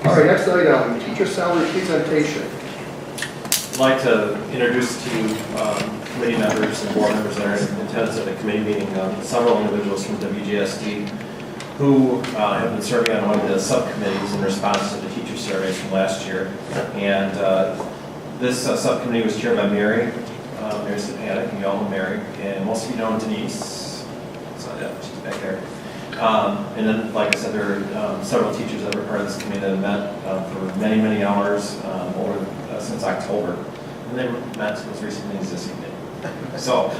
All right, next item, teacher salary presentation. I'd like to introduce to you committee members and board members that are in attendance at the committee meeting several individuals from WGSD who have been serving on one of the subcommittees in response to the teacher surveys from last year. And this subcommittee was chaired by Mary Sapanek, and you all know Mary, and most of you know Denise. So yeah, she's back there. And then, like I said, there are several teachers that were part of this committee that have met for many, many hours since October. And they met as recently as this evening. So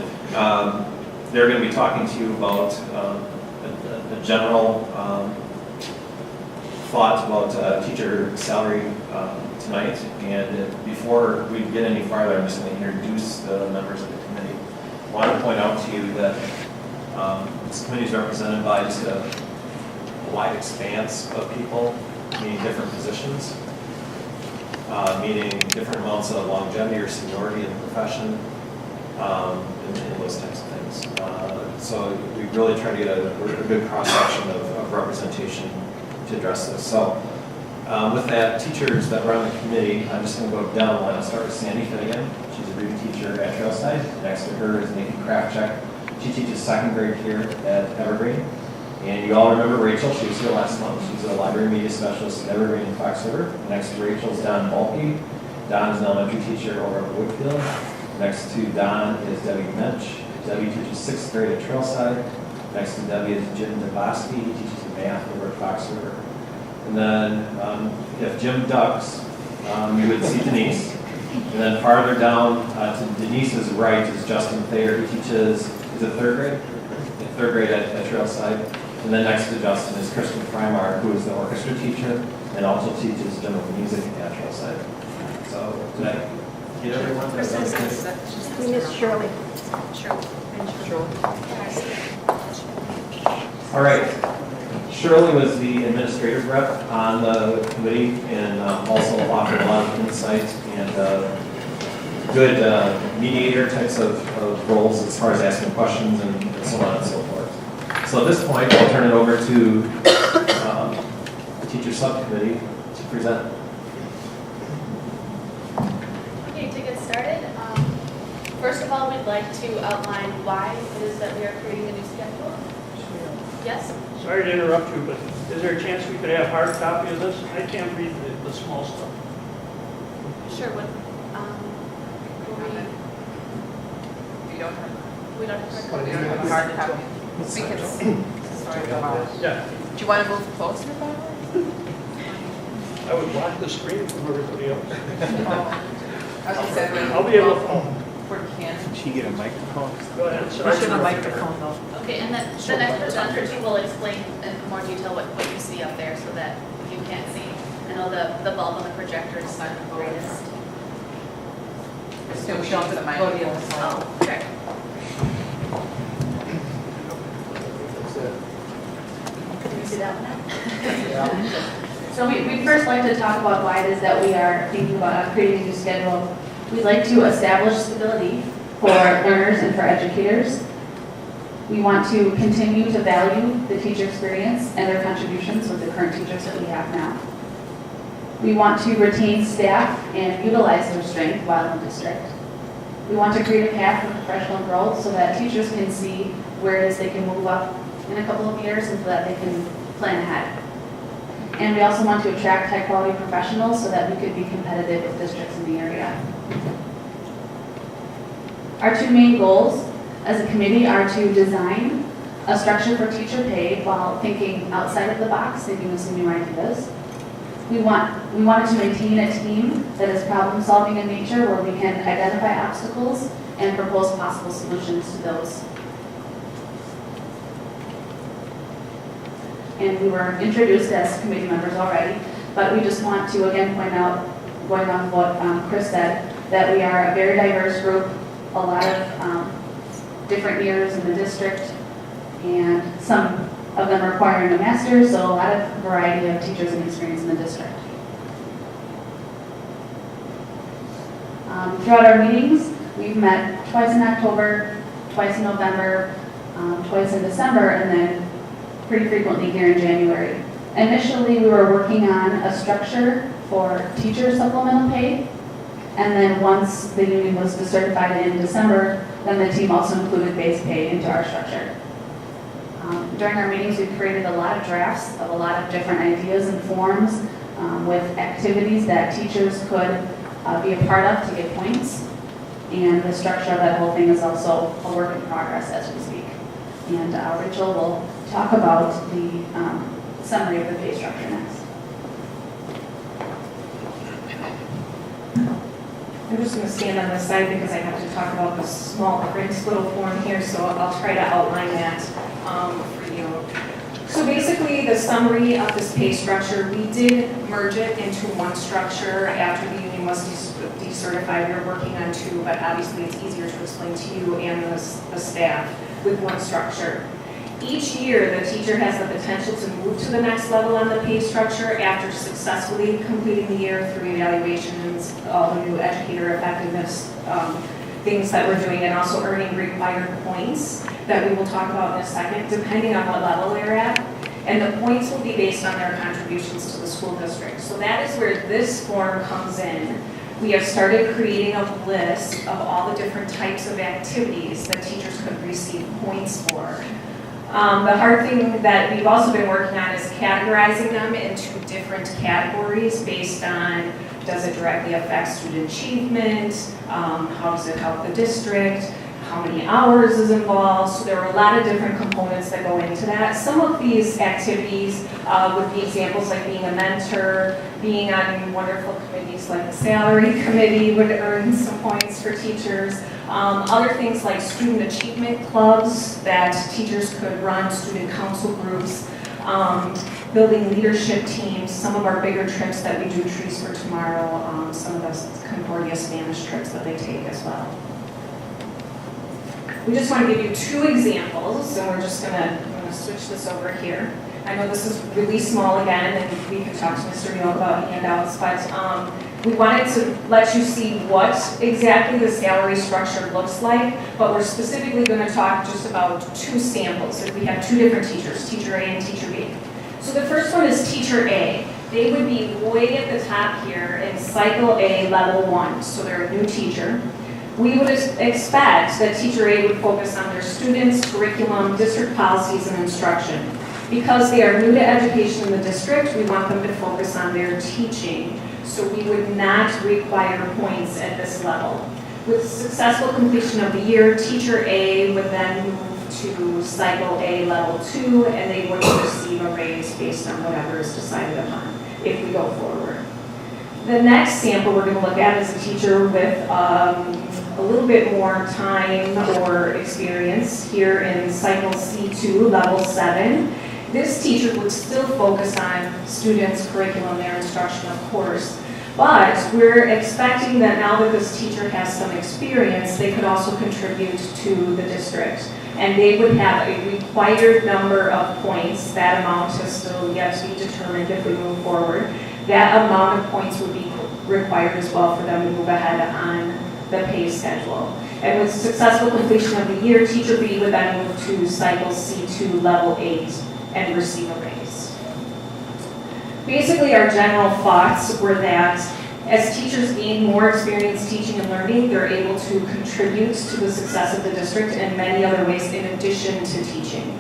they're going to be talking to you about a general thought about teacher salary tonight. And before we get any farther, I'm just going to introduce the members of the committee. I want to point out to you that this committee is represented by just a wide expanse of people, meaning different positions, meaning different amounts of longevity or seniority in the profession, and those types of things. So we really try to get a good cross-section of representation to address this. So with that, teachers that were on the committee, I'm just going to go down the line. I'll start with Sandy Finnegan. She's a reading teacher at Trailside. Next to her is Nikki Krafchek. She teaches second grade here at Evergreen. And you all remember Rachel. She was here last month. She's a library media specialist at Evergreen in Fox River. Next to Rachel is Don Bulke. Don is an elementary teacher over at Woodfield. Next to Don is Debbie Mensch. Debbie teaches sixth grade at Trailside. Next to Debbie is Jim Nabosky. He teaches math over at Fox River. And then if Jim ducks, you would see Denise. And then farther down to Denise's right is Justin Thayer. He teaches, is it third grade? Yeah, third grade at Trailside. And then next to Justin is Kristen Freimark, who is the orchestra teacher and also teaches general music at Trailside. So did I get everyone? We miss Shirley. All right. Shirley was the administrative rep on the committee and also offered a lot of insight and good mediator types of roles as far as asking questions and so on and so forth. So at this point, I'll turn it over to the teacher subcommittee to present. Okay, to get started, first of all, we'd like to outline why it is that we are creating a new schedule. Yes? Sorry to interrupt you, but is there a chance we could have hard copy of this? I can't read the small stuff. Sure. What? We don't have Hard copy. We can, sorry about Yeah, Do you want to move closer, Bob? I would block the screen from everybody else. I was going to say, I'll be able to. for Ken. Did she get a microphone? Go ahead. We should have a microphone though. Okay, and then the next presenter will explain in more detail what you see up there so that if you can't see. I know the bulb on the projector is not the greatest. So we don't have the mic. Oh, okay. Can you see that one now? So we'd first like to talk about why it is that we are thinking about creating a new schedule. We'd like to establish stability for learners and for educators. We want to continue to value the teacher experience and their contributions with the current teachers that we have now. We want to retain staff and utilize their strength while in district. We want to create a path for professional growth so that teachers can see where it is they can move up in a couple of years and so that they can plan ahead. And we also want to attract high-quality professionals so that we could be competitive with districts in the area. Our two main goals as a committee are to design a structure for teacher pay while thinking outside of the box, thinking of some new ideas. We wanted to maintain a team that is problem-solving in nature where we can identify obstacles and propose possible solutions to those. And we were introduced as committee members already, but we just want to again point out, going on what Chris said, that we are a very diverse group, a lot of different years in the district, and some of them requiring a master's, so a lot of variety of teachers and experience in the district. Throughout our meetings, we've met twice in October, twice in November, twice in December, and then pretty frequently here in January. Initially, we were working on a structure for teacher supplemental pay. And then once the union was decertified in December, then the team also included base pay into our structure. During our meetings, we created a lot of drafts of a lot of different ideas and forms with activities that teachers could be a part of to get points. And the structure of that whole thing is also a work in progress as we speak. And Rachel will talk about the summary of the pay structure next. I'm just going to stand on this side because I have to talk about the small print little form here, so I'll try to outline that for you. So basically, the summary of this pay structure, we did merge it into one structure after the union was decertified. We were working on two, but obviously it's easier to explain to you and the staff with one structure. Each year, the teacher has the potential to move to the next level on the pay structure after successfully completing the year through evaluations, all the new educator effectiveness things that we're doing, and also earning required points that we will talk about in a second, depending on what level they're at. And the points will be based on their contributions to the school district. So that is where this form comes in. We have started creating a list of all the different types of activities that teachers could receive points for. The hard thing that we've also been working on is categorizing them into different categories based on, does it directly affect student achievement, how does it help the district, how many hours is involved. So there are a lot of different components that go into that. Some of these activities would be examples like being a mentor, being on wonderful committees like the salary committee would earn some points for teachers. Other things like student achievement clubs that teachers could run, student council groups, building leadership teams, some of our bigger trips that we do, Trees for Tomorrow, some of the Concordia Spanish trips that they take as well. We just want to give you two examples, and we're just going to switch this over here. I know this is really small again, and we can talk to Mr. Neal about handouts, but we wanted to let you see what exactly the salary structure looks like, but we're specifically going to talk just about two samples. If we have two different teachers, Teacher A and Teacher B. So the first one is Teacher A. They would be way at the top here in Cycle A, Level 1, so they're a new teacher. We would expect that Teacher A would focus on their students, curriculum, district policies, and instruction. Because they are new to education in the district, we want them to focus on their teaching. So we would not require points at this level. With successful completion of the year, Teacher A would then move to Cycle A Level 2, and they would receive a raise based on whatever is decided upon if we go forward. The next sample we're going to look at is a teacher with a little bit more time or experience here in Cycle C2, Level 7. This teacher would still focus on students' curriculum, their instruction, of course, but we're expecting that now that this teacher has some experience, they could also contribute to the district. And they would have a required number of points. That amount is still yet to be determined if we move forward. That amount of points would be required as well for them to move ahead on the pay schedule. And with successful completion of the year, Teacher B would then move to Cycle C2, Level 8, and receive a raise. Basically, our general thoughts were that as teachers gain more experience teaching and learning, they're able to contribute to the success of the district in many other ways in addition to teaching.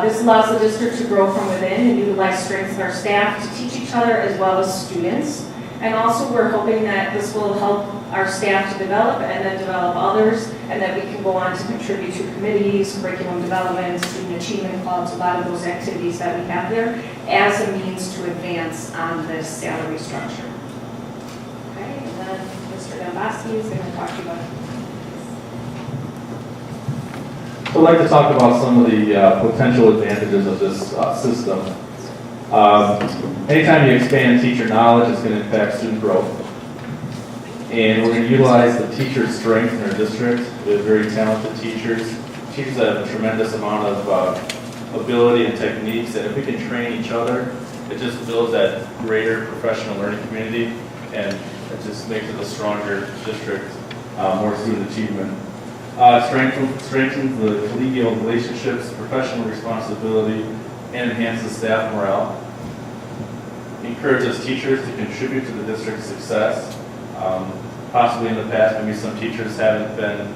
This allows the district to grow from within and utilize strengths of our staff to teach each other as well as students. And also we're hoping that this will help our staff to develop and then develop others, and that we can go on to contribute to committees, curriculum development, student achievement clubs, a lot of those activities that we have there as a means to advance on this salary structure. Okay, and then Mr. Domboski is going to talk to you about it. So I'd like to talk about some of the potential advantages of this system. Anytime you expand teacher knowledge, it's going to impact student growth. And we're going to utilize the teacher's strength in our district. We have very talented teachers. Teachers have a tremendous amount of ability and techniques, and if we can train each other, it just builds that greater professional learning community, and it just makes it a stronger district, more student achievement. Strengthens the collegial relationships, professional responsibility, and enhances staff morale. encourages teachers to contribute to the district's success. Possibly in the past, maybe some teachers haven't been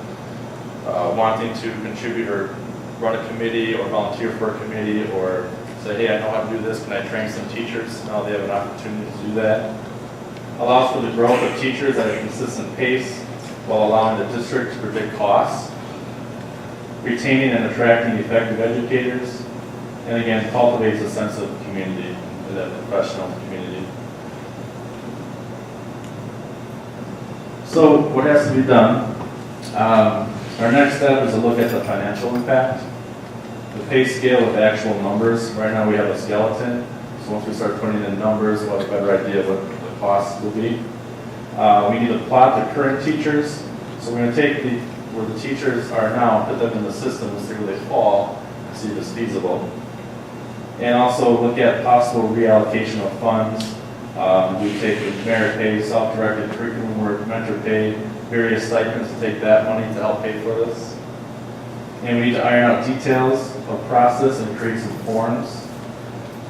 wanting to contribute or run a committee or volunteer for a committee or say, hey, I know how to do this, can I train some teachers? Now they have an opportunity to do that. Allows for the growth of teachers at a consistent pace while allowing the district to predict costs, retaining and attracting effective educators, and again, cultivates a sense of community in that professional community. So what has to be done? Our next step is to look at the financial impact. The pay scale of actual numbers. Right now we have a skeleton, so once we start putting in numbers, we'll have a better idea of what the costs will be. We need to plot the current teachers. So we're going to take where the teachers are now, put them in the system and see where they fall, and see if it's feasible. And also look at possible reallocation of funds. We take the merit pay, self-directed curriculum work, mentor pay, various stipends to take that money to help pay for this. And we need to iron out details of process and create some forms,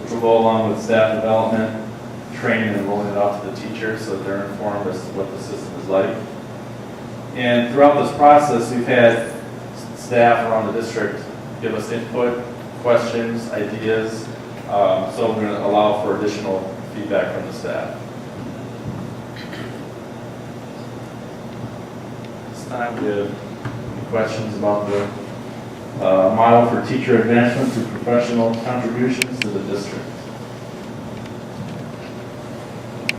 which will go along with staff development, training, and rolling it out to the teachers so that they're informed as to what the system is like. And throughout this process, we've had staff around the district give us input, questions, ideas, so we're going to allow for additional feedback from the staff. This time we have any questions about the model for teacher advancement through professional contributions to the district.